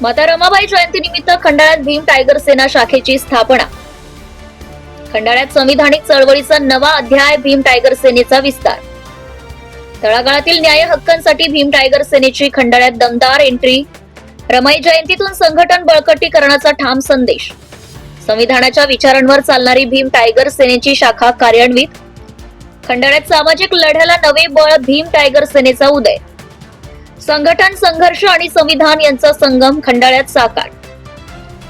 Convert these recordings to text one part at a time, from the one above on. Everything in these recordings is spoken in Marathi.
माता रमाबाई जयंतीनिमित्त खंडाळ्यात भीम टायगर सेना शाखेची स्थापना. खंडाळ्यात संविधानिक चळवळीचा नवा अध्याय, भीम टायगर सेनेचा विस्तार. तळागाळातील न्याय हक्कांसाठी भीम टायगर सेनेची खंडाळ्यात दमदार एंट्री. रमाई जयंतीतून संघटन बळकटीकरणाचा ठाम संदेश. संविधानाच्या विचारांवर चालणारी भीम टायगर सेनेची शाखा कार्यान्वित. खंडाळ्यात सामाजिक लढ्याला नवे बळ, भीम टायगर सेनेचा उदय. संघटन, संघर्ष आणि संविधान यांचा संगम खंडाळ्यात साकार.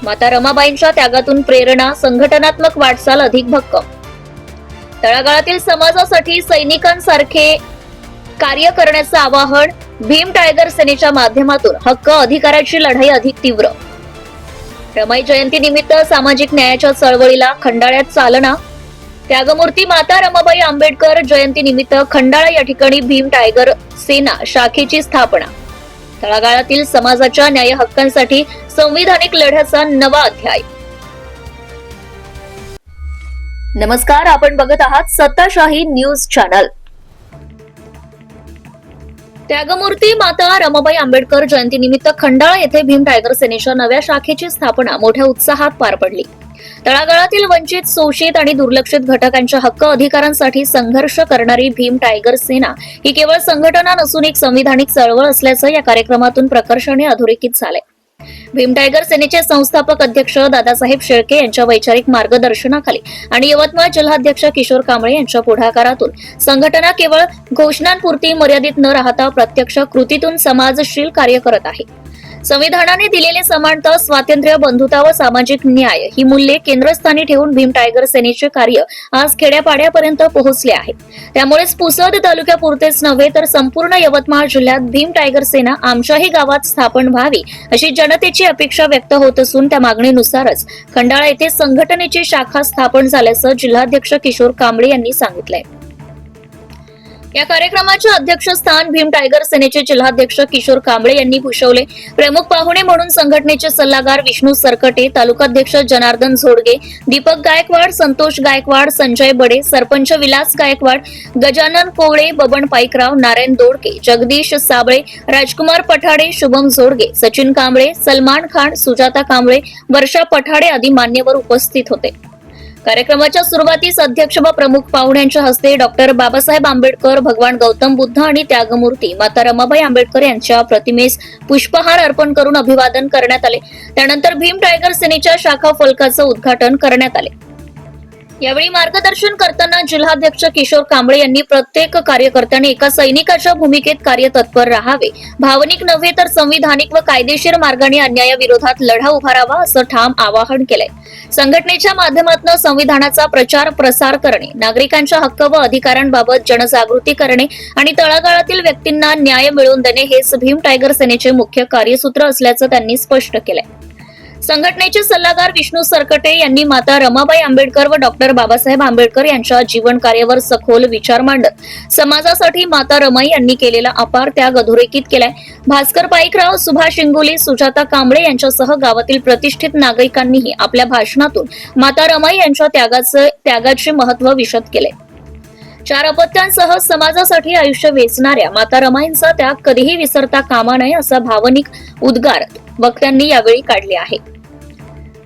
माता रमाबाईंच्या त्यागातून प्रेरणा, संघटनात्मक वाटचाल अधिक भक्कम. तळागाळातील समाजासाठी सैनिकांसारखे कार्य करण्याचं आवाहन, भीम टायगर सेनेच्या माध्यमातून हक्क अधिकाराची लढाई अधिक तीव्र. रमाई जयंती निमित्त सामाजिक न्यायाच्या चळवळीला खंडाळ्यात चालना. त्यागमूर्ती माता रमाबाई आंबेडकर जयंती निमित्त खंडाळा या ठिकाणी भीम टायगर सेना शाखेची स्थापना. तळागाळातील समाजाच्या न्याय हक्कांसाठी संविधानिक लढ्याचा नवा अध्याय. नमस्कार, आपण बघत आहात सत्ताशाही न्यूज चॅनल. त्यागमूर्ती माता रमाबाई आंबेडकर जयंतीनिमित्त खंडाळा येथे भीम टायगर सेनेच्या नव्या शाखेची स्थापना मोठ्या उत्साहात पार पडली. तळागाळातील वंचित, शोषित आणि दुर्लक्षित घटकांच्या हक्क अधिकारांसाठी संघर्ष करणारी भीम टायगर सेना ही केवळ संघटना नसून एक संविधानिक चळवळ असल्याचं या कार्यक्रमातून प्रकर्षाने अधोरेखित झालंय. भीम टायगर सेनेचे संस्थापक अध्यक्ष दादासाहेब शेळके यांच्या वैचारिक मार्गदर्शनाखाली आणि यवतमाळ जिल्हाध्यक्ष किशोर कांबळे यांच्या पुढाकारातून संघटना केवळ घोषणांपुरती मर्यादित न राहता प्रत्यक्ष कृतीतून समाजशील कार्य करत आहे. संविधानाने दिलेले समानता, स्वातंत्र्य, बंधुता व सामाजिक न्याय ही मूल्ये केंद्रस्थानी ठेवून भीम टायगर सेनेचे कार्य आज खेड्यापाड्यापर्यंत पोहोचले आहे. त्यामुळेच पुसद तालुक्यापुरतेच नव्हे तर संपूर्ण यवतमाळ जिल्ह्यात भीम टायगर सेना आमच्याही गावात स्थापन व्हावी अशी जनतेची अपेक्षा व्यक्त होत असून त्या मागणीनुसारच खंडाळा येथे संघटनेची शाखा स्थापन झाल्याचं जिल्हाध्यक्ष किशोर कांबळे यांनी सांगितलंय. या कार्यक्रमाचे अध्यक्षस्थान भीम टायगर सेनेचे जिल्हाध्यक्ष किशोर कांबळे यांनी भूषवले. प्रमुख पाहुणे म्हणून संघटनेचे सल्लागार विष्णू सरकटे, तालुकाध्यक्ष जनार्दन झोडगे, दीपक गायकवाड, संतोष गायकवाड, संजय बडे, सरपंच विलास गायकवाड, गजानन कोवळे, बबन पाईकराव, नारायण दोडके, जगदीश साबळे, राजकुमार पठाडे, शुभम झोडगे, सचिन कांबळे, सलमान खान, सुजाता कांबळे, वर्षा पठाडे आदी मान्यवर उपस्थित होते. कार्यक्रमाच्या सुरुवातीस अध्यक्ष व प्रमुख पाहुण्यांच्या हस्ते डॉक्टर बाबासाहेब आंबेडकर, भगवान गौतम बुद्ध आणि त्यागमूर्ती माता रमाबाई आंबेडकर यांच्या प्रतिमेस पुष्पहार अर्पण करून अभिवादन करण्यात आले. त्यानंतर भीम टायगर सेनेच्या शाखा फलकाचं उद्घाटन करण्यात आले. यावेळी मार्गदर्शन करताना जिल्हाध्यक्ष किशोर कांबळे यांनी प्रत्येक कार्यकर्त्याने एका सैनिकाच्या भूमिकेत कार्यतत्पर राहावे, भावनिक नव्हे तर संविधानिक व कायदेशीर मार्गाने अन्यायाविरोधात लढा उभारावा असं ठाम आवाहन केलंय. संघटनेच्या माध्यमातून संविधानाचा प्रचार प्रसार करणे, नागरिकांच्या हक्क व अधिकारांबाबत जनजागृती करणे आणि तळागाळातील व्यक्तींना न्याय मिळवून देणे हेच भीम टायगर सेनेचे मुख्य कार्यसूत्र असल्याचं त्यांनी स्पष्ट केलंय. संघटनेचे सल्लागार विष्णू सरकटे यांनी माता रमाबाई आंबेडकर व डॉक्टर बाबासाहेब आंबेडकर यांच्या जीवन कार्यावर सखोल विचार मांडत समाजासाठी माता रमाई यांनी केलेला अपार त्याग अधोरेखित केलाय. भास्कर पाईकराव, सुभाष इंगोले, सुजाता कांबळे यांच्यासह गावातील प्रतिष्ठित नागरिकांनीही आपल्या भाषणातून माता रमाई यांच्या त्यागाचे महत्त्व विशद केले. 4 अपत्यांसह समाजासाठी आयुष्य वेचणाऱ्या माता रमाईंचा त्याग कधीही विसरता कामा नये असा भावनिक उद्गार वक्त्यांनी यावेळी काढले आहे.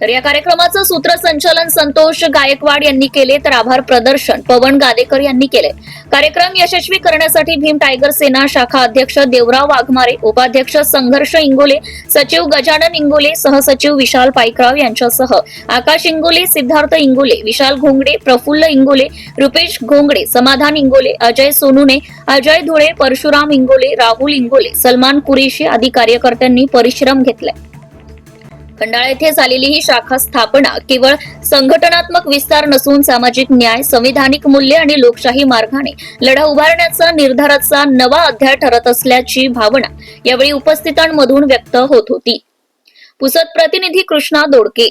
तर या कार्यक्रमाचं सूत्रसंचालन संतोष गायकवाड यांनी केले, तर आभार प्रदर्शन पवन गादेकर यांनी केले. कार्यक्रम यशस्वी करण्यासाठी भीम टायगर सेना शाखा अध्यक्ष देवराव वाघमारे, उपाध्यक्ष संघर्ष इंगोले, सचिव गजानन इंगोले, सहसचिव विशाल पाईकराव यांच्यासह आकाश इंगोले, सिद्धार्थ इंगोले, विशाल घोंगडे, प्रफुल्ल इंगोले, रुपेश घोंगडे, समाधान इंगोले, अजय सोनुने, अजय धुळे, परशुराम इंगोले, राहुल इंगोले, सलमान कुरेशी आदी कार्यकर्त्यांनी परिश्रम घेतले. खंडाळा येथे झालेली ही शाखा स्थापना केवळ संघटनात्मक विस्तार नसून सामाजिक न्याय, संविधानिक मूल्य आणि लोकशाही मार्गाने लढा उभारण्याचा निर्धाराचा नवा अध्याय ठरत असल्याची भावना यावेळी उपस्थितांमधून व्यक्त होत होती. पुसद प्रतिनिधी कृष्णा दोडके.